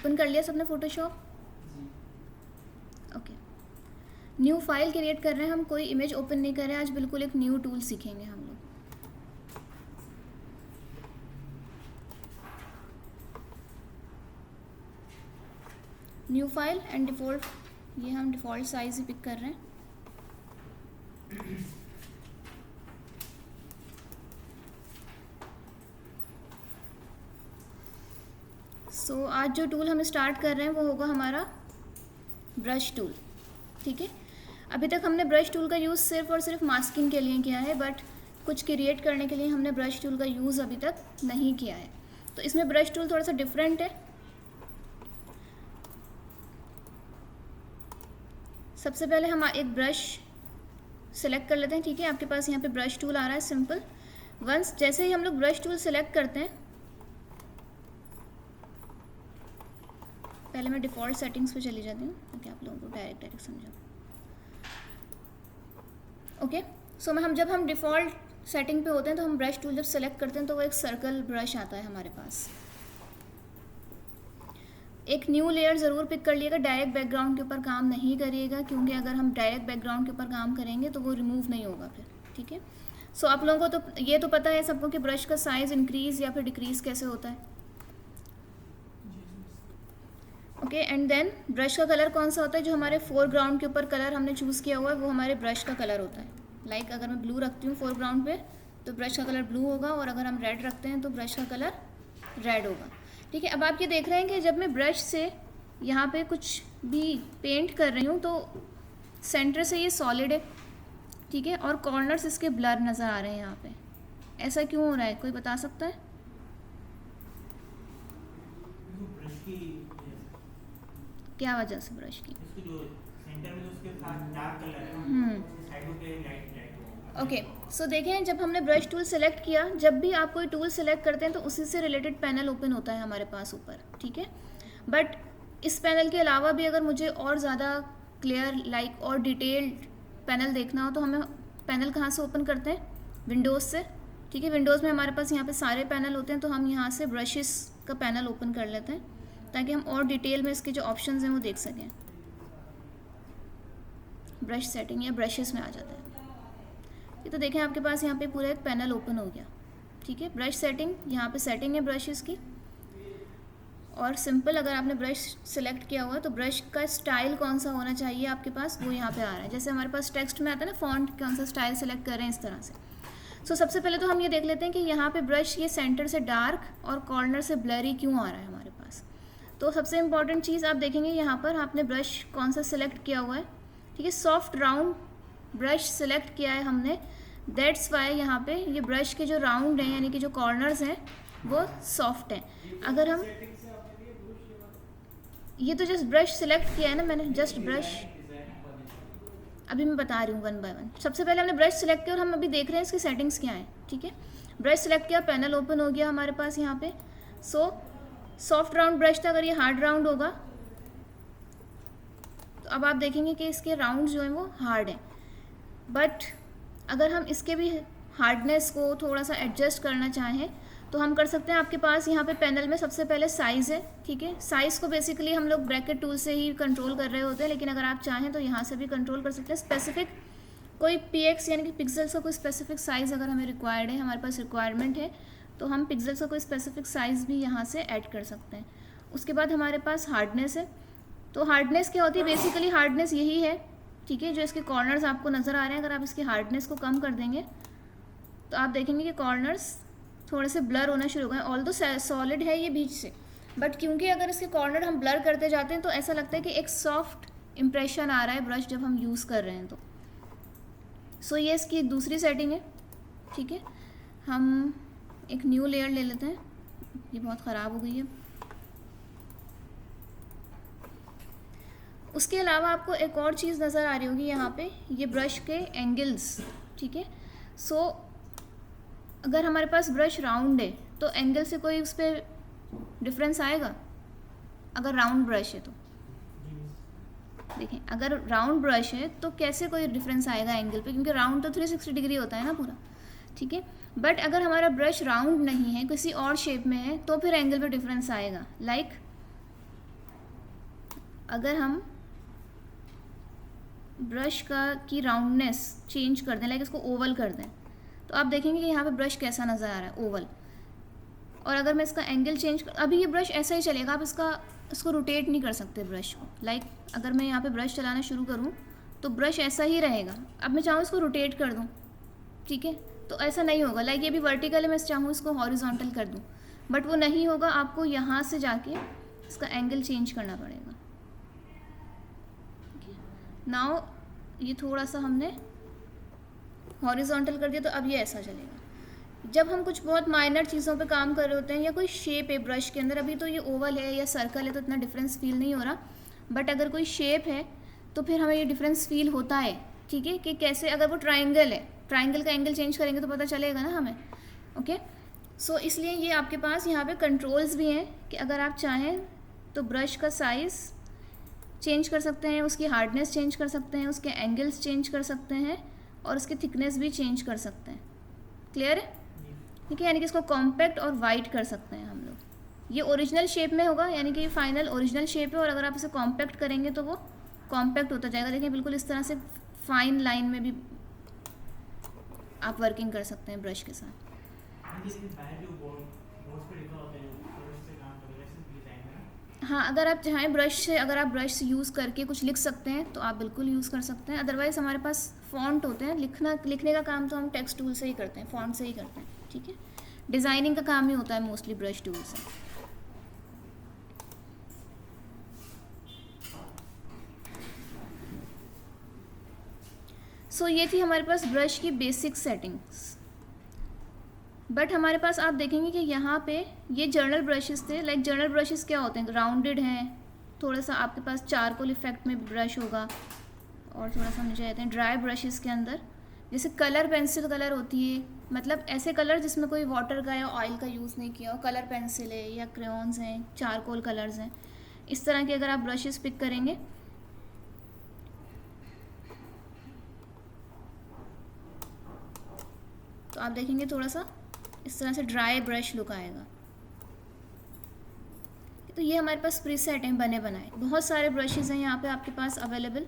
Open कर लिया सबने Photoshop? Okay, new file create कर रहे हैं हम, कोई इमेज ओपन नहीं कर रहे हैं आज, बिल्कुल एक न्यू टूल सीखेंगे हम लोग। न्यू फाइल एंड डिफ़ॉल्ट, ये हम डिफ़ॉल्ट साइज ही पिक कर रहे हैं। सो आज जो टूल हम स्टार्ट कर रहे हैं वो होगा हमारा ब्रश टूल। ठीक है, अभी तक हमने ब्रश टूल का यूज़ सिर्फ और सिर्फ मास्किंग के लिए किया है, बट कुछ क्रिएट करने के लिए हमने ब्रश टूल का यूज़ अभी तक नहीं किया है। तो इसमें ब्रश टूल थोड़ा सा डिफरेंट है। सबसे पहले हम एक ब्रश सेलेक्ट कर लेते हैं। ठीक है, आपके पास यहाँ पे ब्रश टूल आ रहा है सिंपल। वंस जैसे ही हम लोग ब्रश टूल सेलेक्ट करते हैं, पहले मैं डिफ़ॉल्ट सेटिंग्स पे चली जाती हूँ ताकि आप लोगों को डायरेक्ट समझाऊँ। ओके, सो हम जब हम डिफ़ॉल्ट सेटिंग पे होते हैं तो हम ब्रश टूल जब सेलेक्ट करते हैं तो वो एक सर्कल ब्रश आता है हमारे पास। एक न्यू लेयर ज़रूर पिक कर लिएगा, डायरेक्ट बैकग्राउंड के ऊपर काम नहीं करिएगा, क्योंकि अगर हम डायरेक्ट बैकग्राउंड के ऊपर काम करेंगे तो वो रिमूव नहीं होगा फिर। ठीक है, सो आप लोगों को तो ये तो पता है सबको कि ब्रश का साइज़ इंक्रीज़ या फिर डिक्रीज़ कैसे होता है। ओके, एंड देन ब्रश का कलर कौन सा होता है, जो हमारे फोरग्राउंड के ऊपर कलर हमने चूज़ किया हुआ है वो हमारे ब्रश का कलर होता है। लाइक अगर मैं ब्लू रखती हूँ फोरग्राउंड पे तो ब्रश का कलर ब्लू होगा, और अगर हम रेड रखते हैं तो ब्रश का कलर रेड होगा। ठीक है, अब आप ये देख रहे हैं कि जब मैं ब्रश से यहाँ पे कुछ भी पेंट कर रही हूँ तो सेंटर से ये सॉलिड है। ठीक है, और कॉर्नर्स इसके ब्लर नज़र आ रहे हैं यहाँ पे। ऐसा क्यों हो रहा है, कोई बता सकता है? क्या वजह से ब्रश की? ओके, सो देखें जब हमने ब्रश टूल सेलेक्ट किया, जब भी आप कोई टूल सेलेक्ट करते हैं तो उसी से रिलेटेड पैनल ओपन होता है हमारे पास ऊपर। ठीक है, बट इस पैनल के अलावा भी अगर मुझे और ज़्यादा क्लियर लाइक और डिटेल्ड पैनल देखना हो तो हमें पैनल कहाँ से ओपन करते हैं? विंडोज़ से। ठीक है, विंडोज़ में हमारे पास यहाँ पे सारे पैनल होते हैं, तो हम यहाँ से ब्रशेस का पैनल ओपन कर लेते हैं ताकि हम और डिटेल में इसके जो ऑप्शंस हैं वो देख सकें। ब्रश सेटिंग या ब्रशेस में आ जाता है। ये तो देखें आपके पास यहाँ पे पूरा एक पैनल ओपन हो गया। ठीक है, ब्रश सेटिंग, यहाँ पे सेटिंग है ब्रशेस की, और सिंपल अगर आपने ब्रश सेलेक्ट किया हुआ है तो ब्रश का स्टाइल कौन सा होना चाहिए आपके पास वो यहाँ पे आ रहा है। जैसे हमारे पास टेक्स्ट में आता है ना फॉन्ट, कौन सा स्टाइल सेलेक्ट कर रहे हैं इस तरह से। सो सबसे पहले तो हम ये देख लेते हैं कि यहाँ पे ब्रश ये सेंटर से डार्क और कॉर्नर से ब्लरी क्यों आ रहा है हमारे पास। तो सबसे इम्पॉर्टेंट चीज़ आप देखेंगे यहाँ पर आपने ब्रश कौन सा सिलेक्ट किया हुआ है। ठीक है, सॉफ्ट राउंड ब्रश सिलेक्ट किया है हमने, दैट्स वाई यहाँ पे ये ब्रश के जो राउंड हैं यानी कि जो कॉर्नर्स हैं वो सॉफ्ट हैं। अगर हम ये तो जस्ट ब्रश सिलेक्ट किया है ना मैंने, जस्ट ब्रश, अभी मैं बता रही हूँ वन बाय वन। सबसे पहले हमने ब्रश सिलेक्ट किया और हम अभी देख रहे हैं इसकी सेटिंग्स क्या हैं। ठीक है, ब्रश सिलेक्ट किया, पैनल ओपन हो गया हमारे पास यहाँ पे। सो सॉफ्ट राउंड ब्रश था, अगर ये हार्ड राउंड होगा तो अब आप देखेंगे कि इसके राउंड जो हैं वो हार्ड हैं। बट अगर हम इसके भी हार्डनेस को थोड़ा सा एडजस्ट करना चाहें तो हम कर सकते हैं। आपके पास यहाँ पे पैनल में सबसे पहले साइज़ है। ठीक है, साइज़ को बेसिकली हम लोग ब्रैकेट टूल से ही कंट्रोल कर रहे होते हैं, लेकिन अगर आप चाहें तो यहाँ से भी कंट्रोल कर सकते हैं। स्पेसिफिक कोई px यानी कि पिक्सल्स का कोई स्पेसिफिक साइज़ अगर हमें रिक्वायर्ड है, हमारे पास रिक्वायरमेंट है, तो हम पिक्सल्स का कोई स्पेसिफिक साइज़ भी यहाँ से ऐड कर सकते हैं। उसके बाद हमारे पास हार्डनेस है। तो हार्डनेस क्या होती है? बेसिकली हार्डनेस यही है। ठीक है, जो इसके कॉर्नर्स आपको नज़र आ रहे हैं, अगर आप इसकी हार्डनेस को कम कर देंगे तो आप देखेंगे कि कॉर्नर्स थोड़े से ब्लर होना शुरू हो गए। ऑल्दो सॉलिड है ये बीच से, बट क्योंकि अगर इसके कॉर्नर हम ब्लर करते जाते हैं तो ऐसा लगता है कि एक सॉफ्ट इम्प्रेशन आ रहा है ब्रश जब हम यूज़ कर रहे हैं तो। सो ये इसकी एक दूसरी सेटिंग है। ठीक है, हम एक न्यू लेयर ले लेते हैं, ये बहुत ख़राब हो गई है। उसके अलावा आपको एक और चीज़ नज़र आ रही होगी यहाँ पे, ये ब्रश के एंगल्स। ठीक है, सो अगर हमारे पास ब्रश राउंड है तो एंगल से कोई उस पर डिफरेंस आएगा? अगर राउंड ब्रश है तो देखें, अगर राउंड ब्रश है तो कैसे कोई डिफरेंस आएगा एंगल पे, क्योंकि राउंड तो 360 डिग्री होता है ना पूरा। ठीक है, बट अगर हमारा ब्रश राउंड नहीं है, किसी और शेप में है, तो फिर एंगल पे डिफरेंस आएगा। लाइक अगर हम ब्रश की राउंडनेस चेंज कर दें, लाइक इसको ओवल कर दें, तो आप देखेंगे कि यहाँ पे ब्रश कैसा नज़र आ रहा है, ओवल। और अगर मैं इसका एंगल चेंज अभी ये ब्रश ऐसा ही चलेगा, आप इसको रोटेट नहीं कर सकते ब्रश को। लाइक अगर मैं यहाँ पे ब्रश चलाना शुरू करूँ तो ब्रश ऐसा ही रहेगा। अब मैं चाहूँ इसको रोटेट कर दूँ, ठीक है, तो ऐसा नहीं होगा। लाइक ये भी वर्टिकल है, मैं चाहूँ इसको हॉरिजॉन्टल कर दूँ, बट वो नहीं होगा। आपको यहाँ से जाके इसका एंगल चेंज करना पड़ेगा। नाउ ये थोड़ा सा हमने हॉरिजॉन्टल कर दिया, तो अब ये ऐसा चलेगा। जब हम कुछ बहुत माइनर चीज़ों पे काम कर रहे होते हैं, या कोई शेप है ब्रश के अंदर, अभी तो ये ओवल है या सर्कल है तो इतना डिफरेंस फील नहीं हो रहा, बट अगर कोई शेप है तो फिर हमें ये डिफरेंस फील होता है, ठीक है, कि कैसे। अगर वो ट्राइंगल है, ट्राइंगल का एंगल चेंज करेंगे तो पता चलेगा ना हमें, ओके। सो इसलिए ये आपके पास यहाँ पे कंट्रोल्स भी हैं कि अगर आप चाहें तो ब्रश का साइज़ चेंज कर सकते हैं, उसकी हार्डनेस चेंज कर सकते हैं, उसके एंगल्स चेंज कर सकते हैं, और उसकी थिकनेस भी चेंज कर सकते हैं। क्लियर है? ठीक है, यानी कि इसको कॉम्पैक्ट और वाइड कर सकते हैं हम लोग। ये ओरिजिनल शेप में होगा, यानी कि ये फाइनल ओरिजिनल शेप है, और अगर आप इसे कॉम्पैक्ट करेंगे तो वो कॉम्पैक्ट होता जाएगा। देखिए बिल्कुल इस तरह से फाइन लाइन में भी आप वर्किंग कर सकते हैं ब्रश के साथ। हाँ, अगर आप चाहें अगर आप ब्रश से यूज़ करके कुछ लिख सकते हैं तो आप बिल्कुल यूज़ कर सकते हैं। अदरवाइज़ हमारे पास फ़ॉन्ट होते हैं, लिखने का काम तो हम टेक्स्ट टूल से ही करते हैं, फ़ॉन्ट से ही करते हैं, ठीक है। डिज़ाइनिंग का काम ही होता है मोस्टली ब्रश टूल से। सो ये थी हमारे पास ब्रश की बेसिक सेटिंग्स। बट हमारे पास आप देखेंगे कि यहाँ पे ये जर्नल ब्रशेस थे। लाइक जर्नल ब्रशेस क्या होते हैं, राउंडेड हैं, थोड़ा सा आपके पास चारकोल इफेक्ट में ब्रश होगा, और थोड़ा सा नीचे आते हैं ड्राई ब्रशेस के अंदर। जैसे कलर पेंसिल कलर होती है, मतलब ऐसे कलर जिसमें कोई वाटर का या ऑयल का यूज़ नहीं किया हो, कलर पेंसिल है या क्रेयॉन्स हैं, चारकोल कलर्स हैं, इस तरह के अगर आप ब्रशेस पिक करेंगे तो आप देखेंगे थोड़ा सा इस तरह से ड्राई ब्रश लुक आएगा। तो ये हमारे पास प्रीसेट हैं बने बनाए, बहुत सारे ब्रशेस हैं यहाँ पे आपके पास अवेलेबल।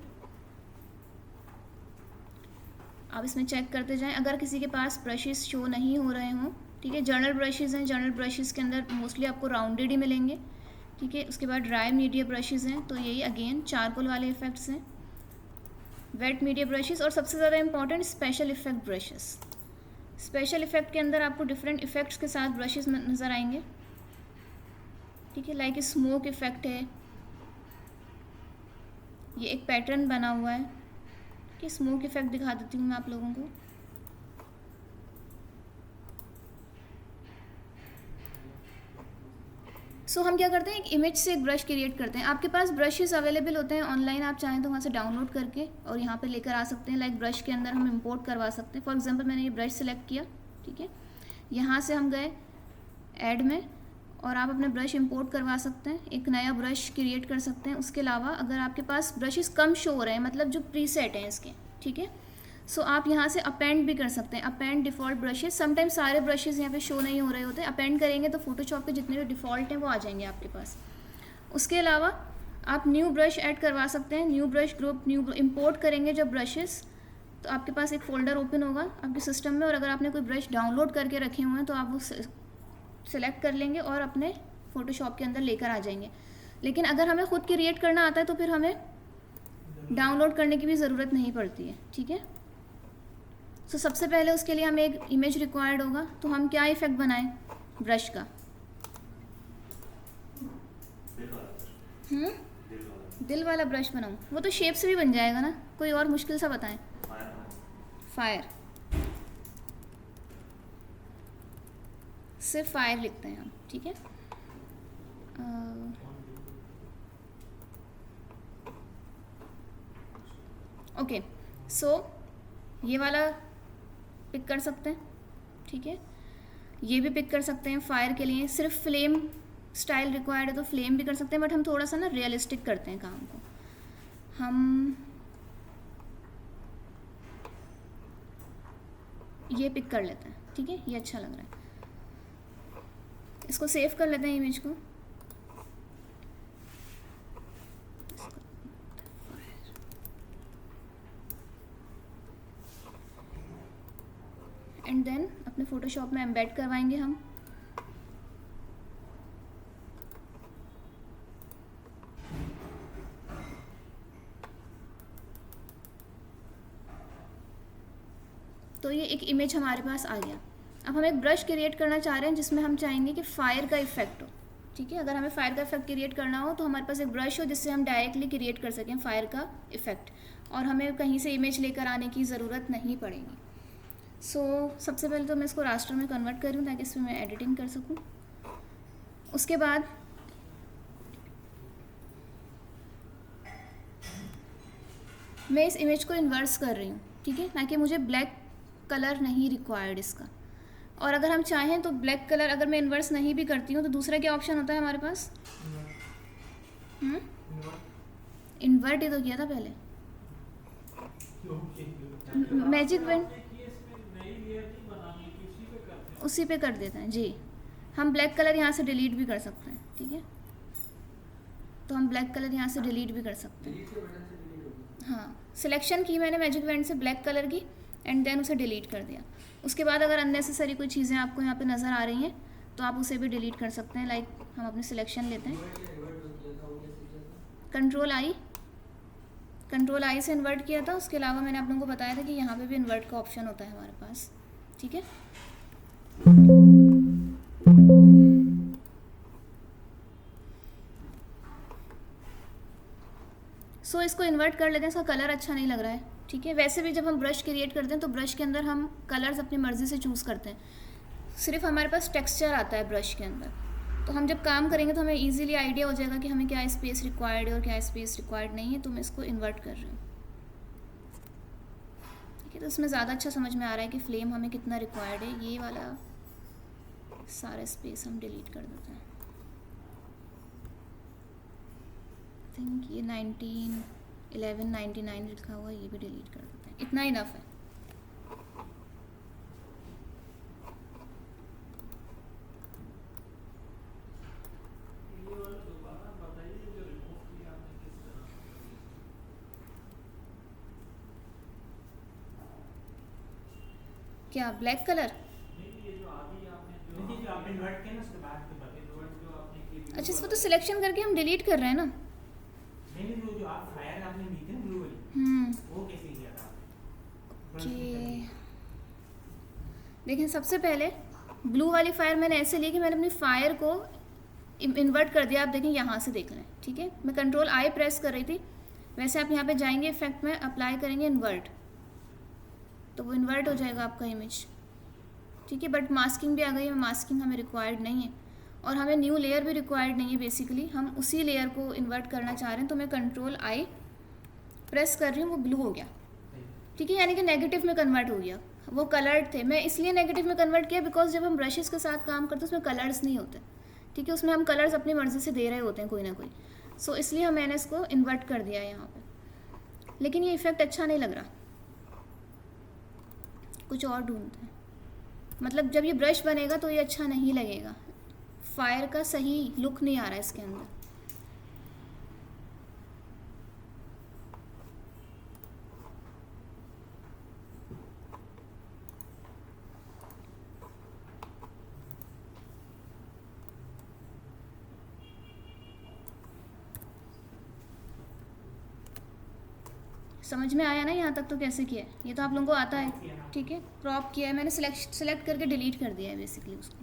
आप इसमें चेक करते जाएं अगर किसी के पास ब्रशेस शो नहीं हो रहे हों, ठीक है। जर्नल ब्रशेस हैं, जर्नल ब्रशेस के अंदर मोस्टली आपको राउंडेड ही मिलेंगे, ठीक है। उसके बाद ड्राई मीडिया ब्रशेस हैं, तो यही अगेन चारकोल वाले इफेक्ट्स हैं। वेट मीडिया ब्रशेस, और सबसे ज़्यादा important special effect brushes. Special effect के अंदर आपको डिफरेंट इफेक्ट्स के साथ ब्रशेस नज़र आएंगे, ठीक है। लाइक स्मोक इफेक्ट है, ये एक पैटर्न बना हुआ है कि स्मोक इफेक्ट दिखा देती हूँ मैं आप लोगों को। सो हम क्या करते हैं, एक इमेज से एक ब्रश क्रिएट करते हैं। आपके पास ब्रशेस अवेलेबल होते हैं ऑनलाइन, आप चाहें तो वहाँ से डाउनलोड करके और यहाँ पे लेकर आ सकते हैं। लाइक ब्रश के अंदर हम इंपोर्ट करवा सकते हैं। फॉर एग्जांपल मैंने ये ब्रश सेलेक्ट किया, ठीक है, यहाँ से हम गए ऐड में, और आप अपने ब्रश इंपोर्ट करवा सकते हैं, एक नया ब्रश क्रिएट कर सकते हैं। उसके अलावा अगर आपके पास ब्रशेस कम शो हो रहे हैं, मतलब जो प्रीसेट हैं इसके, ठीक है, सो आप यहाँ से अपेंड भी कर सकते हैं। अपेंड डिफ़ॉल्ट ब्रशेस, समटाइम्स सारे ब्रशेस यहाँ पे शो नहीं हो रहे होते, अपेंड करेंगे तो फोटोशॉप के जितने भी डिफ़ॉल्ट हैं वो आ जाएंगे आपके पास। उसके अलावा आप न्यू ब्रश ऐड करवा सकते हैं, new brush group, new import करेंगे जब ब्रशेस, तो आपके पास एक फ़ोल्डर ओपन होगा आपके सिस्टम में, और अगर आपने कोई ब्रश डाउनलोड करके रखे हुए हैं तो आप वो सेलेक्ट कर लेंगे और अपने फ़ोटोशॉप के अंदर लेकर आ जाएंगे। लेकिन अगर हमें ख़ुद क्रिएट करना आता है तो फिर हमें डाउनलोड करने की भी ज़रूरत नहीं पड़ती है, ठीक है। सो सबसे पहले उसके लिए हमें एक इमेज रिक्वायर्ड होगा, तो हम क्या इफेक्ट बनाएं ब्रश का, दिल वाला ब्रश बनाऊं? वो तो शेप से भी बन जाएगा ना, कोई और मुश्किल सा बताएं। फायर, सिर्फ फायर लिखते हैं हम, ठीक है। ओके, सो ये वाला पिक कर सकते हैं, ठीक है, ये भी पिक कर सकते हैं। फायर के लिए सिर्फ फ्लेम स्टाइल रिक्वायर्ड है तो फ्लेम भी कर सकते हैं, बट हम थोड़ा सा ना रियलिस्टिक करते हैं काम को। हम ये पिक कर लेते हैं, ठीक है, ये अच्छा लग रहा है। इसको सेव कर लेते हैं इमेज को, इसको एंड देन अपने फ़ोटोशॉप में एम्बेड करवाएंगे हम। तो ये एक इमेज हमारे पास आ गया। अब हम एक ब्रश क्रिएट करना चाह रहे हैं जिसमें हम चाहेंगे कि फायर का इफेक्ट हो। ठीक है, अगर हमें फायर का इफेक्ट क्रिएट करना हो तो हमारे पास एक ब्रश हो जिससे हम डायरेक्टली क्रिएट कर सकें फायर का इफेक्ट, और हमें कहीं से इमेज लेकर आने की ज़रूरत नहीं पड़ेगी। सबसे पहले तो मैं इसको रास्टर में कन्वर्ट कर रही हूँ ताकि इसमें मैं एडिटिंग कर सकूँ। उसके बाद मैं इस इमेज को इन्वर्स कर रही हूँ, ठीक है, ताकि मुझे ब्लैक कलर नहीं रिक्वायर्ड इसका। और अगर हम चाहें तो ब्लैक कलर अगर मैं इन्वर्स नहीं भी करती हूँ तो दूसरा क्या ऑप्शन होता है हमारे पास? इन्वर्ट ही तो किया था पहले। मैजिक वेंड उसी पे कर देते हैं जी। हम ब्लैक कलर यहाँ से डिलीट भी कर सकते हैं, ठीक है, तो हम ब्लैक कलर यहाँ से डिलीट भी कर सकते हैं। हाँ, सिलेक्शन की मैंने मैजिक वेंड से ब्लैक कलर की एंड देन उसे डिलीट कर दिया। उसके बाद अगर अननेसेसरी कोई चीज़ें आपको यहाँ पे नज़र आ रही हैं तो आप उसे भी डिलीट कर सकते हैं। लाइक हम अपनी सिलेक्शन लेते हैं, कंट्रोल आई से इन्वर्ट किया था। उसके अलावा मैंने आप लोगों को बताया था कि यहाँ पे भी इन्वर्ट का ऑप्शन होता है हमारे पास, ठीक है। इसको इन्वर्ट कर लेते हैं, इसका कलर अच्छा नहीं लग रहा है, ठीक है। वैसे भी जब हम ब्रश क्रिएट करते हैं तो ब्रश के अंदर हम कलर्स अपनी मर्ज़ी से चूज़ करते हैं, सिर्फ हमारे पास टेक्सचर आता है ब्रश के अंदर। तो हम जब काम करेंगे तो हमें इजीली आइडिया हो जाएगा कि हमें क्या स्पेस रिक्वायर्ड है और क्या स्पेस रिक्वायर्ड नहीं है। तो मैं इसको इन्वर्ट कर रही हूँ, ठीक है। तो इसमें ज़्यादा अच्छा समझ में आ रहा है कि फ्लेम हमें कितना रिक्वायर्ड है। ये वाला सारा स्पेस हम डिलीट कर देते हैं। आई थिंक ये 1199 लिखा हुआ, ये भी डिलीट कर देते हैं। इतना इनफ है। क्या ब्लैक कलर? अच्छा, इसको तो सिलेक्शन करके हम डिलीट कर रहे हैं ना। जो आप फायर आपने ली थी ब्लू वाली, वो कैसे किया था? ओके, देखें, सबसे पहले ब्लू वाली फायर मैंने ऐसे ली कि मैंने अपनी फायर को इन्वर्ट कर दिया। आप देखें, यहाँ से देख लें, ठीक है। मैं कंट्रोल आई प्रेस कर रही थी, वैसे आप यहाँ पे जाएंगे, इफेक्ट में अप्लाई करेंगे इन्वर्ट, तो वो इन्वर्ट हो जाएगा आपका इमेज, ठीक है। बट मास्किंग भी आ गई है, मास्किंग हमें रिक्वायर्ड नहीं है और हमें न्यू लेयर भी रिक्वायर्ड नहीं है। बेसिकली हम उसी लेयर को इन्वर्ट करना चाह रहे हैं, तो मैं कंट्रोल आई प्रेस कर रही हूँ, वो ब्लू हो गया, ठीक है, यानी कि नेगेटिव में कन्वर्ट हो गया। वो कलर्ड थे, मैं इसलिए नेगेटिव में कन्वर्ट किया बिकॉज जब हम ब्रशेस के साथ काम करते हैं उसमें कलर्स नहीं होते, ठीक है, उसमें हम कलर्स अपनी मर्ज़ी से दे रहे होते हैं कोई ना कोई। इसलिए मैंने इसको इन्वर्ट कर दिया है यहाँ पे। लेकिन ये इफेक्ट अच्छा नहीं लग रहा, कुछ और ढूंढते हैं। मतलब जब ये ब्रश बनेगा तो ये अच्छा नहीं लगेगा, फायर का सही लुक नहीं आ रहा है इसके अंदर। समझ में आया ना यहाँ तक? तो कैसे किया है ये तो आप लोगों को आता है, ठीक है। क्रॉप किया है मैंने, सेलेक्ट करके डिलीट कर दिया है बेसिकली उसको।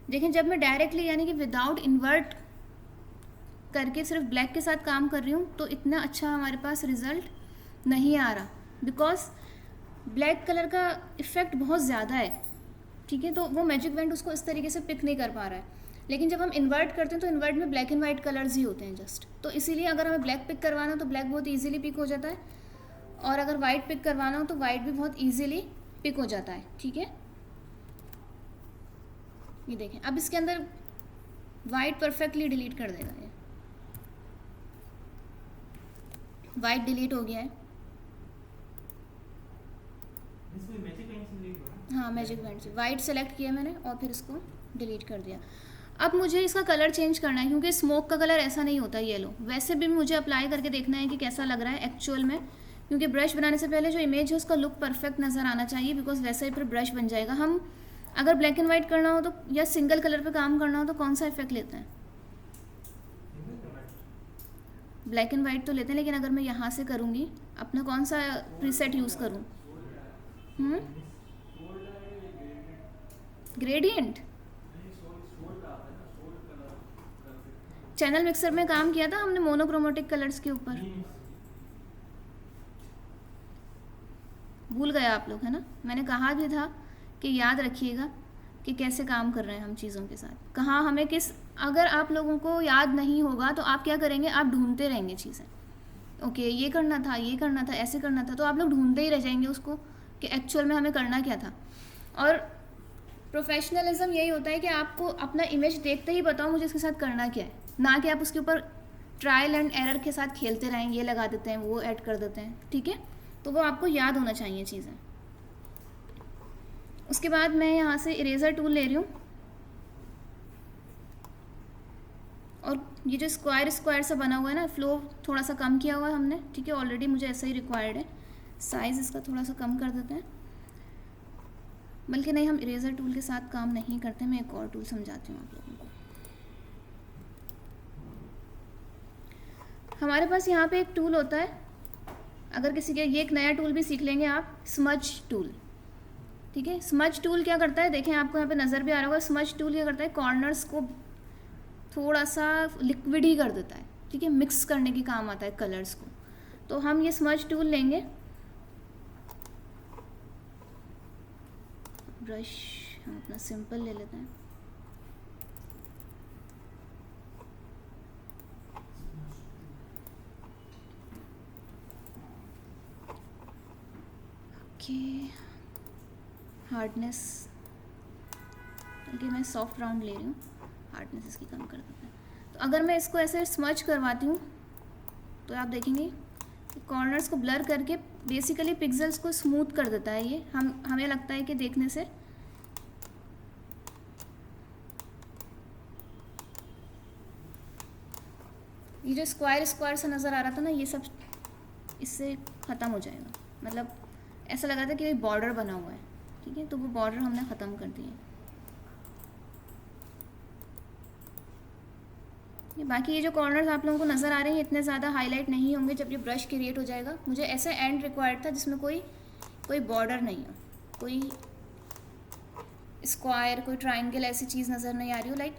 देखें, जब मैं डायरेक्टली यानी कि विदाउट इन्वर्ट करके सिर्फ ब्लैक के साथ काम कर रही हूँ तो इतना अच्छा हमारे पास रिज़ल्ट नहीं आ रहा, बिकॉज ब्लैक कलर का इफ़ेक्ट बहुत ज़्यादा है, ठीक है। तो वो मैजिक वेंड उसको इस तरीके से पिक नहीं कर पा रहा है। लेकिन जब हम इन्वर्ट करते हैं तो इन्वर्ट में ब्लैक एंड वाइट कलर्स ही होते हैं जस्ट, तो इसीलिए अगर हमें ब्लैक पिक करवाना हो तो ब्लैक बहुत ईजिली पिक हो जाता है, और अगर वाइट पिक करवाना हो तो वाइट भी बहुत ईजिली पिक हो जाता है, ठीक है। ये देखें, अब इसके अंदर वाइट परफेक्टली डिलीट कर देगा ये। वाइट डिलीट हो गया है। हाँ, मैजिक वेंड से वाइट सेलेक्ट किया मैंने और फिर इसको डिलीट कर दिया। अब मुझे इसका कलर चेंज करना है, क्योंकि स्मोक का कलर ऐसा नहीं होता येलो। वैसे भी मुझे अप्लाई करके देखना है कि कैसा लग रहा है एक्चुअल में, क्योंकि ब्रश बनाने से पहले जो इमेज है उसका लुक परफेक्ट नज़र आना चाहिए, बिकॉज वैसे ही फिर ब्रश बन जाएगा। हम अगर ब्लैक एंड वाइट करना हो तो या सिंगल कलर पे काम करना हो तो कौन सा इफेक्ट लेते हैं? ब्लैक एंड वाइट तो लेते हैं, लेकिन अगर मैं यहाँ से करूँगी अपना कौन सा प्रीसेट यूज़ करूँ? ग्रेडियंट। चैनल मिक्सर में काम किया था हमने मोनोक्रोमेटिक कलर्स के ऊपर, भूल गया आप लोग, है ना? मैंने कहा भी था कि याद रखिएगा कि कैसे काम कर रहे हैं हम चीज़ों के साथ, कहाँ हमें किस। अगर आप लोगों को याद नहीं होगा तो आप क्या करेंगे, आप ढूंढते रहेंगे चीज़ें। ओके ये करना था, ये करना था, ऐसे करना था, तो आप लोग ढूंढते ही रह जाएंगे उसको कि एक्चुअल में हमें करना क्या था। और प्रोफेशनलिज्म यही होता है कि आपको अपना इमेज देखते ही बताओ मुझे इसके साथ करना क्या है, ना कि आप उसके ऊपर ट्रायल एंड एरर के साथ खेलते रहें, ये लगा देते हैं, वो ऐड कर देते हैं, ठीक है? तो वो आपको याद होना चाहिए चीज़ें। उसके बाद मैं यहाँ से इरेज़र टूल ले रही हूँ, और ये जो स्क्वायर स्क्वायर सा बना हुआ है ना, फ्लो थोड़ा सा कम किया हुआ है हमने, ठीक है? ऑलरेडी मुझे ऐसा ही रिक्वायर्ड है। साइज़ इसका थोड़ा सा कम कर देते हैं, बल्कि नहीं, हम इरेज़र टूल के साथ काम नहीं करते, मैं एक और टूल समझाती हूँ आप लोगों को। हमारे पास यहाँ पे एक टूल होता है, अगर किसी के, ये एक नया टूल भी सीख लेंगे आप, स्मज टूल, ठीक है? स्मज टूल क्या करता है, देखें आपको यहाँ पे नज़र भी आ रहा होगा। स्मज टूल क्या करता है, कॉर्नर्स को थोड़ा सा लिक्विड ही कर देता है, ठीक है? मिक्स करने के काम आता है कलर्स को। तो हम ये स्मज टूल लेंगे, ब्रश हम अपना सिंपल ले लेते हैं, हार्डनेस, बल्कि मैं सॉफ्ट राउंड ले रही हूँ, हार्डनेस इसकी कम कर देते हैं। तो अगर मैं इसको ऐसे स्मच करवाती हूँ तो आप देखेंगे कि कॉर्नर्स को ब्लर करके बेसिकली पिक्सेल्स को स्मूथ कर देता है ये। हमें लगता है कि देखने से ये जो स्क्वायर स्क्वायर सा नज़र आ रहा था ना, ये सब इससे ख़त्म हो जाएगा। मतलब ऐसा लगा था कि बॉर्डर बना हुआ है, ठीक है? तो वो बॉर्डर हमने ख़त्म कर दिए। बाकी ये जो कॉर्नर्स आप लोगों को नज़र आ रहे हैं इतने ज़्यादा हाईलाइट नहीं होंगे जब ये ब्रश क्रिएट हो जाएगा। मुझे ऐसा एंड रिक्वायर्ड था जिसमें कोई बॉर्डर नहीं हो, कोई स्क्वायर, कोई ट्रायंगल, ऐसी चीज़ नज़र नहीं आ रही हो, लाइक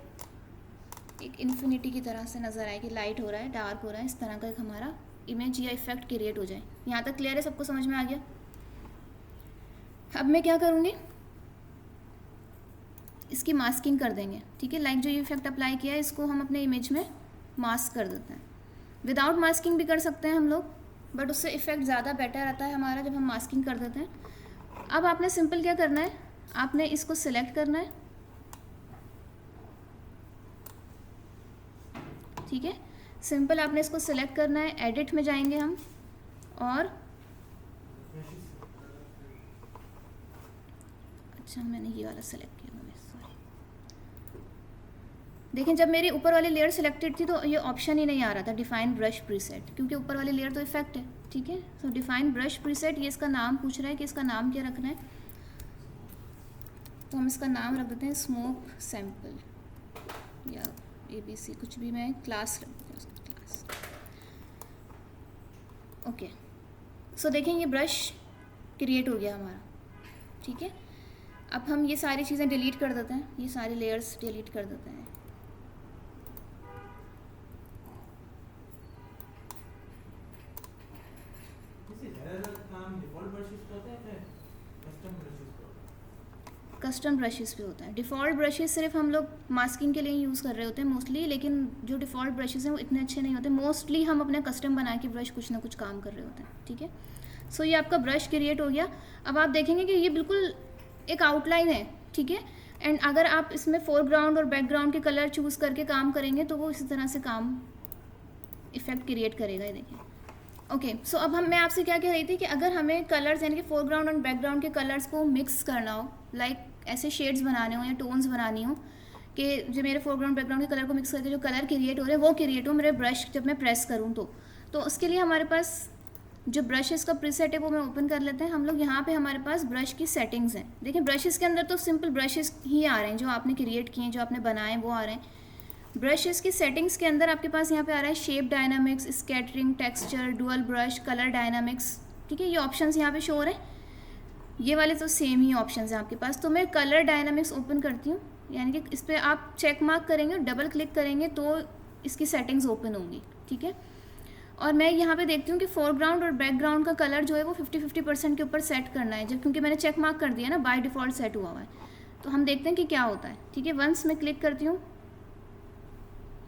एक इन्फिनिटी की तरह से नज़र आए कि लाइट हो रहा है, डार्क हो रहा है, इस तरह का एक हमारा इमेज या इफेक्ट क्रिएट हो जाए। यहाँ तक क्लियर है? सबको समझ में आ गया? अब मैं क्या करूँगी, इसकी मास्किंग कर देंगे, ठीक है? लाइक जो ये इफेक्ट अप्लाई किया है इसको हम अपने इमेज में मास्क कर देते हैं। विदाउट मास्किंग भी कर सकते हैं हम लोग, बट उससे इफेक्ट ज़्यादा बेटर आता है हमारा जब हम मास्किंग कर देते हैं। अब आपने सिंपल क्या करना है, आपने इसको सिलेक्ट करना है, ठीक है? सिंपल आपने इसको सिलेक्ट करना है, एडिट में जाएंगे हम, और अच्छा मैंने ये वाला सेलेक्ट किया, सॉरी। देखें जब मेरी ऊपर वाली लेयर सिलेक्टेड थी तो ये ऑप्शन ही नहीं आ रहा था डिफाइन ब्रश प्रीसेट, क्योंकि ऊपर वाली लेयर तो इफेक्ट है, ठीक है? सो डिफाइन ब्रश प्रीसेट, ये इसका नाम पूछ रहा है कि इसका नाम क्या रखना है, तो हम इसका नाम रख देते हैं स्मोक सैम्पल या ABC, कुछ भी, मैं क्लास रख देती हूँ उसका, क्लास। ओके, सो देखें ये ब्रश क्रिएट हो गया हमारा, ठीक है? अब हम ये सारी चीज़ें डिलीट कर देते हैं, ये सारी लेयर्स डिलीट कर देते हैं। कस्टम ब्रशेस पे होता है। डिफ़ॉल्ट ब्रशेस सिर्फ हम लोग मास्किंग के लिए यूज़ कर रहे होते हैं मोस्टली, लेकिन जो डिफ़ॉल्ट ब्रशेस हैं वो इतने अच्छे नहीं होते। मोस्टली हम अपने कस्टम बना के ब्रश कुछ ना कुछ काम कर रहे होते हैं, ठीक है? सो ये आपका ब्रश क्रिएट हो गया। अब आप देखेंगे कि ये बिल्कुल एक आउटलाइन है, ठीक है? एंड अगर आप इसमें फोरग्राउंड और बैकग्राउंड के कलर चूज़ करके काम करेंगे तो वो इसी तरह से काम इफेक्ट क्रिएट करेगा, ये देखिए। ओके, सो अब मैं आपसे क्या कह रही थी कि अगर हमें कलर्स यानी कि फोरग्राउंड और बैकग्राउंड के कलर्स को मिक्स करना हो, लाइक ऐसे शेड्स बनाने हो या टोन्स बनानी हो, कि जो मेरे फोरग्राउंड बैकग्राउंड के कलर को मिक्स करके जो कलर क्रिएट हो रहे हैं वो क्रिएट हो मेरे ब्रश जब मैं प्रेस करूँ तो उसके लिए हमारे पास जो ब्रशेस का प्रीसेट है वो मैं ओपन कर लेते हैं हम लोग। यहाँ पे हमारे पास ब्रश की सेटिंग्स हैं। देखिए ब्रशेस के अंदर तो सिंपल ब्रशेस ही आ रहे हैं जो आपने क्रिएट किए हैं, जो आपने बनाए वो आ रहे हैं। ब्रशेस की सेटिंग्स के अंदर आपके पास यहाँ पे आ रहा है shape dynamics, scattering, texture, dual brush, colour dynamics. ठीक है, ये ऑप्शंस यहाँ पे शो हो रहे हैं। ये वाले तो सेम ही ऑप्शंस हैं आपके पास। तो मैं कलर डायनामिक्स ओपन करती हूँ, यानी कि इस पर आप चेक मार्क करेंगे और डबल क्लिक करेंगे तो इसकी सेटिंग्स ओपन होंगी। ठीक है, और मैं यहाँ पे देखती हूँ कि फोरग्राउंड और बैकग्राउंड का कलर जो है वो 50-50% के ऊपर सेट करना है, जब क्योंकि मैंने चेक मार्क कर दिया ना, बाय डिफ़ॉल्ट सेट हुआ है। तो हम देखते हैं कि क्या होता है। ठीक है, वंस मैं क्लिक करती हूँ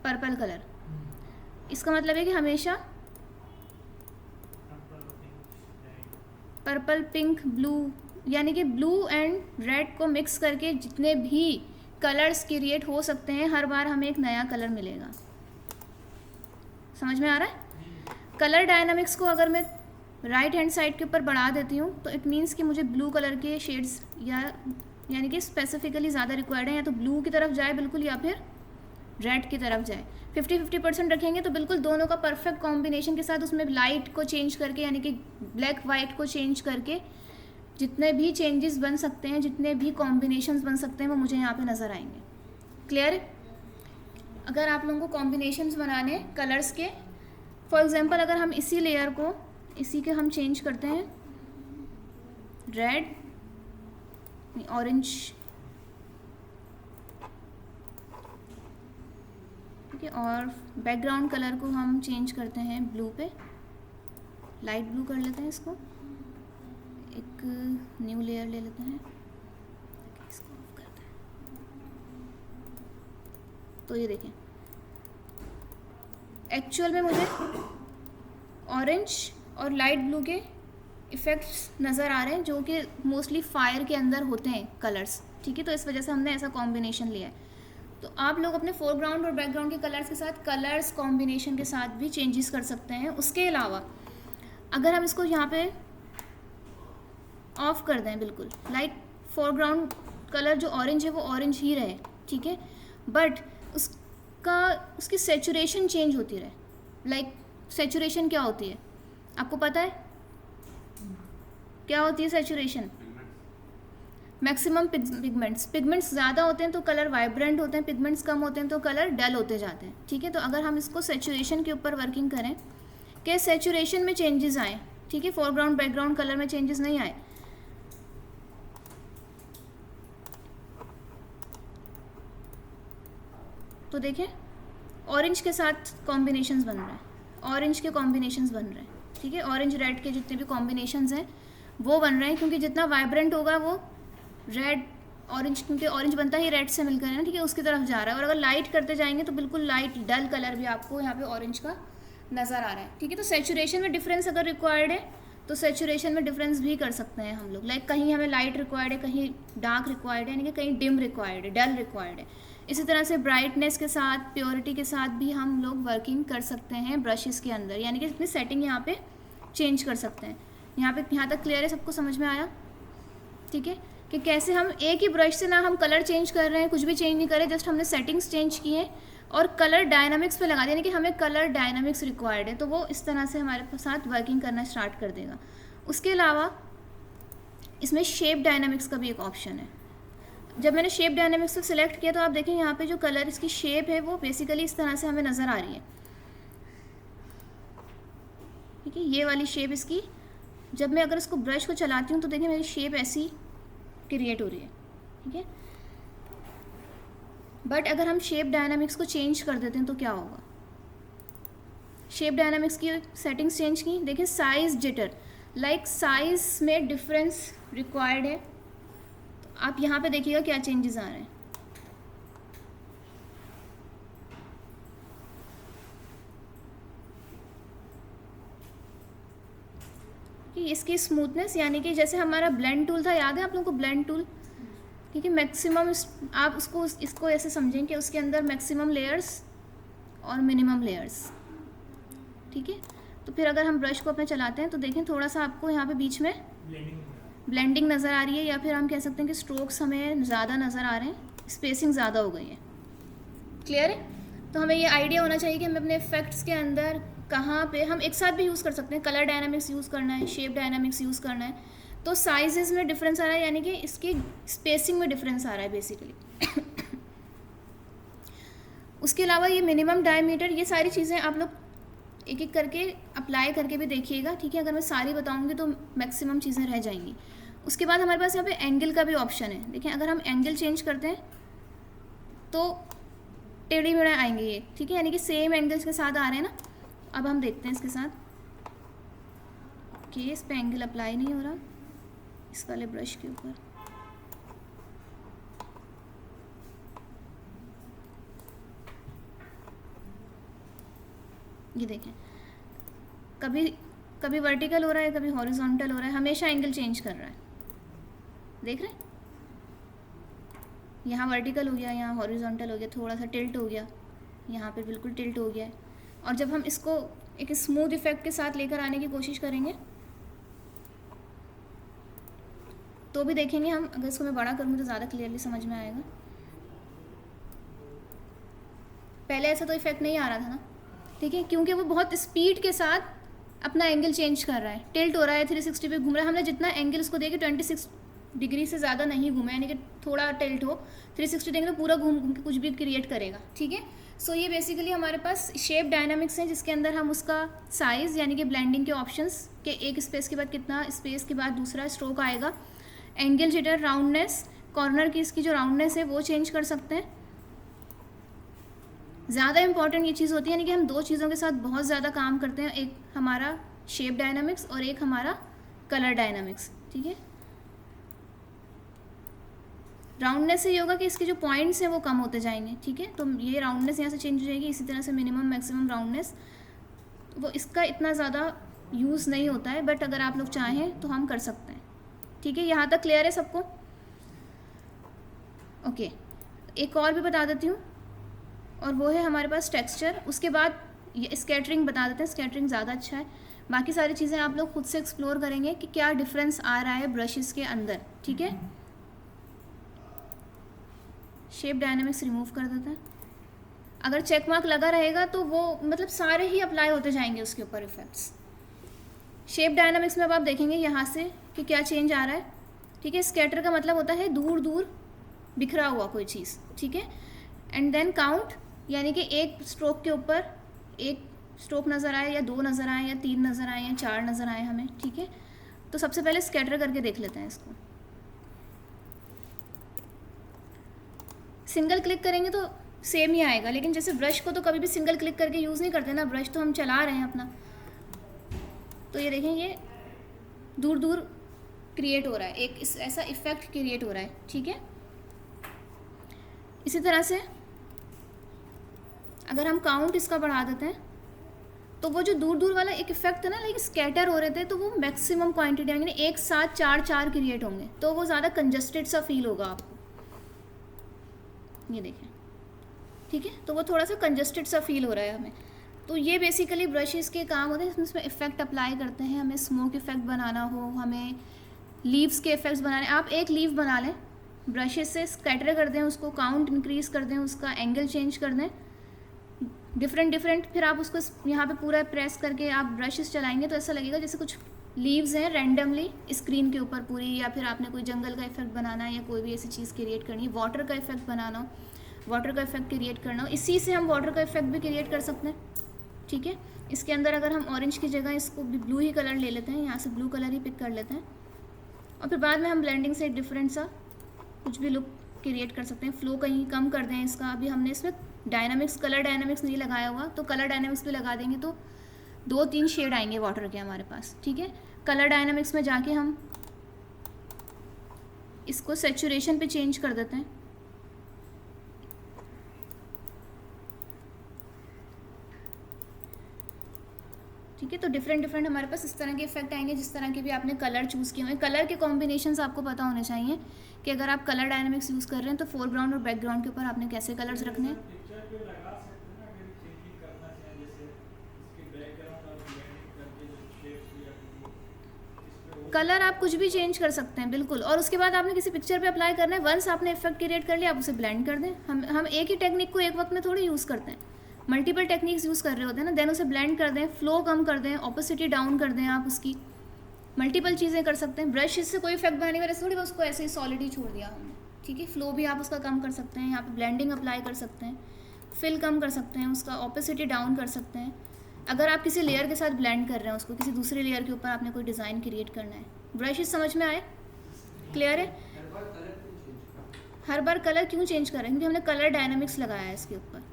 पर्पल कलर, इसका मतलब है कि हमेशा पर्पल, पिंक, ब्लू, यानी कि ब्लू एंड रेड को मिक्स करके जितने भी कलर्स क्रिएट हो सकते हैं हर बार हमें एक नया कलर मिलेगा। समझ में आ रहा है? कलर डायनामिक्स को अगर मैं राइट हैंड साइड के ऊपर बढ़ा देती हूँ तो इट मीन्स कि मुझे ब्लू कलर के शेड्स यानी कि स्पेसिफिकली ज़्यादा रिक्वायर्ड है, या तो ब्लू की तरफ जाए बिल्कुल या फिर रेड की तरफ जाए। 50-50% रखेंगे तो बिल्कुल दोनों का परफेक्ट कॉम्बिनेशन के साथ उसमें लाइट को चेंज करके यानी कि ब्लैक वाइट को चेंज करके जितने भी चेंजेस बन सकते हैं, जितने भी कॉम्बिनेशंस बन सकते हैं वो मुझे यहाँ पे नज़र आएंगे। क्लियर है? अगर आप लोगों को कॉम्बिनेशंस बनाने कलर्स के, फॉर एग्जांपल अगर हम इसी लेयर को इसी के हम चेंज करते हैं रेड, ऑरेंज, ठीक है, और बैकग्राउंड कलर को हम चेंज करते हैं ब्लू पे, लाइट ब्लू कर लेते हैं इसको, एक न्यू लेयर ले लेते हैं, इसको ऑफ करते हैं। तो ये देखें एक्चुअल में मुझे ऑरेंज और लाइट ब्लू के इफ़ेक्ट्स नज़र आ रहे हैं जो कि मोस्टली फायर के अंदर होते हैं कलर्स। ठीक है, तो इस वजह से हमने ऐसा कॉम्बिनेशन लिया है। तो आप लोग अपने फोरग्राउंड और बैकग्राउंड के कलर्स के साथ कलर्स कॉम्बिनेशन के साथ भी चेंजेस कर सकते हैं। उसके अलावा अगर हम इसको यहाँ पे ऑफ कर दें बिल्कुल, लाइक फोरग्राउंड कलर जो ऑरेंज है वो ऑरेंज ही रहे, ठीक है, बट उसकी सेचुरेशन चेंज होती रहे। लाइक सेचुरेशन क्या होती है आपको पता है? क्या होती है सेचुरेशन? मैक्सिमम पिगमेंट्स ज़्यादा होते हैं तो कलर वाइब्रेंट होते हैं, पिगमेंट्स कम होते हैं तो कलर डल होते जाते हैं। ठीक है, तो अगर हम इसको सेचुरेशन के ऊपर वर्किंग करें कि सेचुरेशन में चेंजेस आए, ठीक है, फोरग्राउंड बैकग्राउंड कलर में चेंजेस नहीं आए, तो देखें ऑरेंज के साथ कॉम्बिनेशंस बन रहे हैं, ऑरेंज के कॉम्बिनेशंस बन रहे हैं। ठीक है, ऑरेंज रेड के जितने भी कॉम्बिनेशंस हैं वो बन रहे हैं, क्योंकि जितना वाइब्रेंट होगा वो रेड ऑरेंज, क्योंकि ऑरेंज बनता ही रेड से मिलकर है ना, ठीक है, उसकी तरफ जा रहा है। और अगर लाइट करते जाएंगे तो बिल्कुल लाइट डल कलर भी आपको यहाँ पे ऑरेंज का नज़र आ रहा है। ठीक है, तो सेचुरेशन में डिफरेंस अगर रिक्वायर्ड है तो सेचुरेशन में डिफरेंस भी कर सकते हैं हम लोग। लाइक कहीं हमें लाइट रिक्वायर्ड है, कहीं डार्क रिक्वायर्ड है, यानी कि कहीं डिम रिक्वायर्ड है, डल रिक्वायर्ड है। इसी तरह से ब्राइटनेस के साथ, प्योरिटी के साथ भी हम लोग वर्किंग कर सकते हैं ब्रशेस के अंदर, यानी कि अपनी सेटिंग यहाँ पे चेंज कर सकते हैं। यहाँ तक क्लियर है? सबको समझ में आया? ठीक है, कि कैसे हम एक ही ब्रश से ना हम कलर चेंज कर रहे हैं, कुछ भी चेंज नहीं कर रहे, जस्ट हमने सेटिंग्स चेंज की हैं और कलर डायनामिक्स पे लगा दिया, यानी कि हमें कलर डायनामिक्स रिक्वायर्ड है, तो वो इस तरह से हमारे साथ वर्किंग करना स्टार्ट कर देगा। उसके अलावा इसमें शेप डायनामिक्स का भी एक ऑप्शन है। जब मैंने शेप डायनामिक्स को सिलेक्ट किया तो आप देखें यहाँ पे जो कलर इसकी शेप है वो बेसिकली इस तरह से हमें नज़र आ रही है। ठीक है, ये वाली शेप इसकी, जब मैं अगर इसको ब्रश को चलाती हूँ तो देखिए मेरी शेप ऐसी क्रिएट हो रही है। ठीक है, बट अगर हम शेप डायनामिक्स को चेंज कर देते हैं तो क्या होगा? शेप डायनामिक्स की सेटिंग्स चेंज की, देखिए साइज जिटर, लाइक साइज में डिफरेंस रिक्वायर्ड है, तो आप यहाँ पे देखिएगा क्या चेंजेस आ रहे हैं। कि इसकी स्मूथनेस, यानी कि जैसे हमारा ब्लेंड टूल था, याद है आप लोगों को ब्लेंड टूल? ठीक है, मैक्सिमम आप इसको ऐसे समझें कि उसके अंदर मैक्सिमम लेयर्स और मिनिमम लेयर्स। ठीक है, तो फिर अगर हम ब्रश को अपने चलाते हैं तो देखें थोड़ा सा आपको यहाँ पे बीच में ब्लेंडिंग नज़र आ रही है, या फिर हम कह सकते हैं कि स्ट्रोक्स हमें ज़्यादा नज़र आ रहे हैं, स्पेसिंग ज़्यादा हो गई है। क्लियर है? तो हमें ये आइडिया होना चाहिए कि हमें अपने इफेक्ट्स के अंदर कहाँ पे हम एक साथ भी यूज़ कर सकते हैं। कलर डायनामिक्स यूज़ करना है, शेप डायनामिक्स यूज़ करना है, तो साइजेस में डिफरेंस आ रहा है, यानी कि इसकी स्पेसिंग में डिफरेंस आ रहा है बेसिकली। उसके अलावा ये मिनिमम डायमीटर, ये सारी चीज़ें आप लोग एक एक करके अप्लाई करके भी देखिएगा, ठीक है? अगर मैं सारी बताऊंगी तो मैक्सिमम चीज़ें रह जाएंगी। उसके बाद हमारे पास यहाँ पे एंगल का भी ऑप्शन है। देखिए, अगर हम एंगल चेंज करते हैं तो टेढ़ी मेढ़े आएंगे ये, ठीक है? यानी कि सेम एंगल्स के साथ आ रहे हैं ना। अब हम देखते हैं इसके साथ कि इस पे एंगल अप्लाई नहीं हो रहा इस वाले ब्रश के ऊपर। ये देखें, कभी कभी वर्टिकल हो रहा है, कभी हॉरिजॉन्टल हो रहा है, हमेशा एंगल चेंज कर रहा है। देख रहे हैं, यहाँ वर्टिकल हो गया, यहाँ हॉरिजॉन्टल हो गया, थोड़ा सा टिल्ट हो गया, यहाँ पे बिल्कुल टिल्ट हो गया है। और जब हम इसको एक स्मूथ इफेक्ट के साथ लेकर आने की कोशिश करेंगे तो भी देखेंगे हम, अगर इसको मैं बड़ा करूँगी तो ज़्यादा क्लियरली समझ में आएगा। पहले ऐसा तो इफेक्ट नहीं आ रहा था ना, ठीक है? क्योंकि वो बहुत स्पीड के साथ अपना एंगल चेंज कर रहा है, टिल्ट हो रहा है, 360 पे घूम रहा है। हमने जितना एंगल उसको दिया कि 26 डिग्री से ज़्यादा नहीं घूमे, यानी कि थोड़ा टिल्ट हो, 360 डिग्री तो पूरा घूम घूम के कुछ भी क्रिएट करेगा, ठीक है? सो ये बेसिकली हमारे पास शेप डायनामिक्स हैं, जिसके अंदर हम उसका साइज़ यानी कि ब्लेंडिंग के ऑप्शंस के एक स्पेस के बाद कितना स्पेस के बाद दूसरा स्ट्रोक आएगा, एंगल जिटर, राउंडनेस, कॉर्नर की इसकी जो राउंडनेस है वो चेंज कर सकते हैं। ज़्यादा इंपॉर्टेंट ये चीज़ होती है, यानी कि हम दो चीज़ों के साथ बहुत ज़्यादा काम करते हैं, एक हमारा शेप डायनामिक्स और एक हमारा कलर डायनामिक्स, ठीक है? राउंडनेस से ये होगा कि इसके जो पॉइंट्स हैं वो कम होते जाएंगे, ठीक है? तो ये राउंडनेस यहाँ से चेंज हो जाएगी, इसी तरह से मिनिमम मैक्सिमम राउंडनेस, वो इसका इतना ज़्यादा यूज़ नहीं होता है, बट अगर आप लोग चाहें तो हम कर सकते हैं, ठीक है? यहाँ तक क्लियर है सबको? ओके, एक और भी बता देती हूँ, और वो है हमारे पास टेक्सचर। उसके बाद ये स्कैटरिंग बता देते हैं, स्कैटरिंग ज़्यादा अच्छा है। बाकी सारी चीज़ें आप लोग खुद से एक्सप्लोर करेंगे कि क्या डिफरेंस आ रहा है ब्रशेस के अंदर, ठीक है? शेप डायनामिक्स रिमूव कर देते हैं। अगर चेक मार्क लगा रहेगा तो वो मतलब सारे ही अप्लाई होते जाएंगे उसके ऊपर इफेक्ट्स। शेप डायनामिक्स में अब आप देखेंगे यहाँ से कि क्या चेंज आ रहा है, ठीक है? स्कैटर का मतलब होता है दूर दूर बिखरा हुआ कोई चीज़, ठीक है? एंड देन काउंट, यानी कि एक स्ट्रोक के ऊपर एक स्ट्रोक नज़र आए, या दो नज़र आए, या तीन नज़र आए, या चार नज़र आए हमें, ठीक है? तो सबसे पहले स्कैटर करके देख लेते हैं इसको। सिंगल क्लिक करेंगे तो सेम ही आएगा, लेकिन जैसे ब्रश को तो कभी भी सिंगल क्लिक करके यूज़ नहीं करते ना, ब्रश तो हम चला रहे हैं अपना। तो ये देखें, ये दूर दूर क्रिएट हो रहा है, एक ऐसा इफेक्ट क्रिएट हो रहा है, ठीक है? इसी तरह से अगर हम काउंट इसका बढ़ा देते हैं तो वो जो दूर दूर वाला एक इफेक्ट है ना, लाइक स्कैटर हो रहे थे, तो वो मैक्सिमम क्वांटिटी यानी एक साथ चार चार क्रिएट होंगे, तो वो ज़्यादा कंजस्टेड सा फील होगा आपको। ये देखें, ठीक है? तो वो थोड़ा सा कंजस्टेड सा फील हो रहा है हमें। तो ये बेसिकली ब्रशेस के काम होते हैं, इसमें इफेक्ट अप्लाई करते हैं। हमें स्मोक इफेक्ट बनाना हो, हमें लीव्स के इफेक्ट्स बनाने, आप एक लीव बना लें, ब्रशेस से स्कैटर कर दें उसको, काउंट इंक्रीज कर दें, उसका एंगल चेंज कर दें डिफरेंट, फिर आप उसको यहाँ पे पूरा प्रेस करके आप ब्रशेस चलाएंगे तो ऐसा लगेगा जैसे कुछ लीव्स हैं रैंडमली स्क्रीन के ऊपर पूरी, या फिर आपने कोई जंगल का इफेक्ट बनाना है, या कोई भी ऐसी चीज़ क्रिएट करनी है, वाटर का इफेक्ट बनाना हो, वाटर का इफेक्ट क्रिएट करना हो, इसी से हम वाटर का इफेक्ट भी क्रिएट कर सकते हैं, ठीक है? इसके अंदर अगर हम ऑरेंज की जगह इसको ब्लू ही कलर ले लेते हैं, यहाँ से ब्लू कलर ही पिक कर लेते हैं, और फिर बाद में हम ब्लेंडिंग से डिफरेंट सा कुछ भी लुक क्रिएट कर सकते हैं। फ्लो कहीं कम कर दें इसका, अभी हमने इसमें डायनामिक्स, कलर डायनामिक्स नहीं लगाया हुआ, तो कलर डायनामिक्स भी लगा देंगे तो 2-3 शेड आएंगे वाटर के हमारे पास, ठीक है? कलर डायनामिक्स में जाके हम इसको सैचुरेशन पे चेंज कर देते हैं, ठीक है? तो डिफरेंट हमारे पास इस तरह के इफेक्ट आएंगे, जिस तरह के भी आपने कलर चूज़ किए हुए हैं। कलर के कॉम्बिनेशंस आपको पता होने चाहिए कि अगर आप कलर डायनामिक्स यूज़ कर रहे हैं तो फोरग्राउंड और बैकग्राउंड के ऊपर आपने कैसे कलर्स रखने हैं। कलर आप कुछ भी चेंज कर सकते हैं बिल्कुल। और उसके बाद आपने किसी पिक्चर पे अप्लाई करना है, वंस आपने इफेक्ट क्रिएट कर लिया आप उसे ब्लेंड कर दें। हम एक ही टेक्निक को एक वक्त में थोड़ी यूज़ करते हैं, मल्टीपल टेक्निक्स यूज़ कर रहे होते हैं ना। देन उसे ब्लेंड कर दें, फ्लो कम कर दें, ऑपोसिटी डाउन कर दें, आप उसकी मल्टीपल चीज़ें कर सकते हैं। ब्रश इससे कोई इफेक्ट बनाने वाले थोड़ी, उसको ऐसे ही सॉलिड ही छोड़ दिया हमने, ठीक है। फ्लो भी आप उसका कम कर सकते हैं, यहाँ पे ब्लेंडिंग अप्लाई कर सकते हैं, फिल कम कर सकते हैं, उसका ऑपोसिटी डाउन कर सकते हैं। अगर आप किसी लेयर के साथ ब्लेंड कर रहे हैं उसको, किसी दूसरे लेयर के ऊपर आपने कोई डिज़ाइन क्रिएट करना है, ब्रश समझ में आए, क्लियर है। हर बार कलर क्यों चेंज कर रहे हैं, क्योंकि हमने कलर डायनामिक्स लगाया है इसके ऊपर।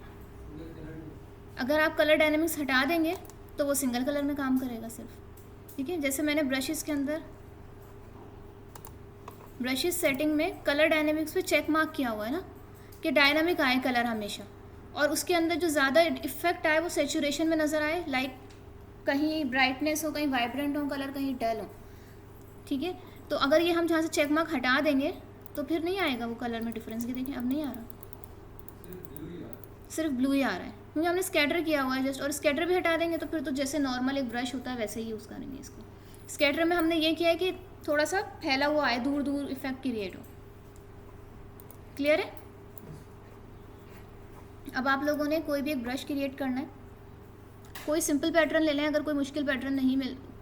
अगर आप कलर डायनामिक्स हटा देंगे तो वो सिंगल कलर में काम करेगा सिर्फ, ठीक है। जैसे मैंने ब्रशेस के अंदर ब्रशेस सेटिंग में कलर डायनामिक्स पे चेक मार्क किया हुआ है ना, कि डायनामिक आए कलर हमेशा, और उसके अंदर जो ज़्यादा इफेक्ट आए वो सेचुरेशन में नज़र आए, लाइक कहीं ब्राइटनेस हो, कहीं वाइब्रेंट हो कलर, कहीं डल हो, ठीक है। तो अगर ये हम जहाँ से चेक मार्क हटा देंगे तो फिर नहीं आएगा वो कलर में डिफरेंस। ये देखिए अब नहीं आ रहा, सिर्फ ब्लू ही आ रहा है, क्योंकि हमने स्कैटर किया हुआ है जस्ट। और स्कैटर भी हटा देंगे तो फिर तो जैसे नॉर्मल एक ब्रश होता है वैसे ही यूज़ करेंगे इसको। स्कैटर में हमने ये किया है कि थोड़ा सा फैला हुआ आए, दूर दूर इफेक्ट क्रिएट हो, क्लियर है। अब आप लोगों ने कोई भी एक ब्रश क्रिएट करना है, कोई सिंपल पैटर्न ले लें, अगर कोई मुश्किल पैटर्न नहीं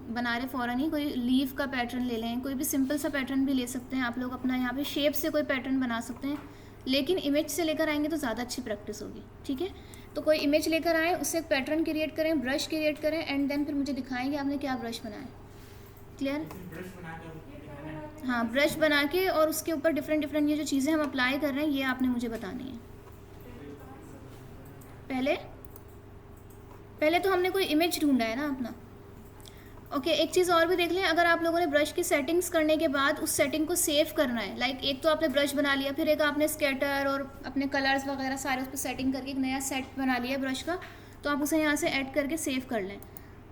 बना रहे फ़ौरन ही, कोई लीफ का पैटर्न ले लें, कोई भी सिंपल सा पैटर्न भी ले सकते हैं आप लोग अपना। यहाँ पे शेप से कोई पैटर्न बना सकते हैं, लेकिन इमेज से लेकर आएंगे तो ज़्यादा अच्छी प्रैक्टिस होगी, ठीक है। तो कोई इमेज लेकर आएँ, उससे एक पैटर्न क्रिएट करें, ब्रश क्रिएट करें, एंड देन फिर मुझे दिखाएं कि आपने क्या ब्रश बनाया, क्लियर। हाँ, ब्रश बना के और उसके ऊपर डिफरेंट डिफरेंट ये जो चीज़ें हम अप्लाई कर रहे हैं ये आपने मुझे बतानी है। पहले तो हमने कोई इमेज ढूंढा है ना अपना। ओके, एक चीज़ और भी देख लें, अगर आप लोगों ने ब्रश की सेटिंग्स करने के बाद उस सेटिंग को सेव करना है, लाइक एक तो आपने ब्रश बना लिया, फिर एक आपने स्कैटर और अपने कलर्स वगैरह सारे उस पर सेटिंग करके एक नया सेट बना लिया ब्रश का, तो आप उसे यहाँ से ऐड करके सेव कर लें।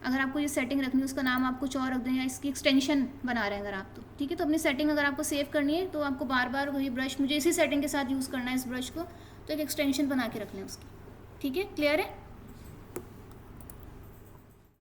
अगर आपको ये सेटिंग रखनी है, उसका नाम आप कुछ और रख दें, या इसकी एक्सटेंशन बना रहे हैं अगर आप, तो ठीक है। तो अपनी सेटिंग अगर आपको सेव करनी है तो आपको बार बार वही ब्रश, मुझे इसी सेटिंग के साथ यूज़ करना है इस ब्रश को, तो एक एक्सटेंशन बना के रख लें उसकी, ठीक है, क्लियर है।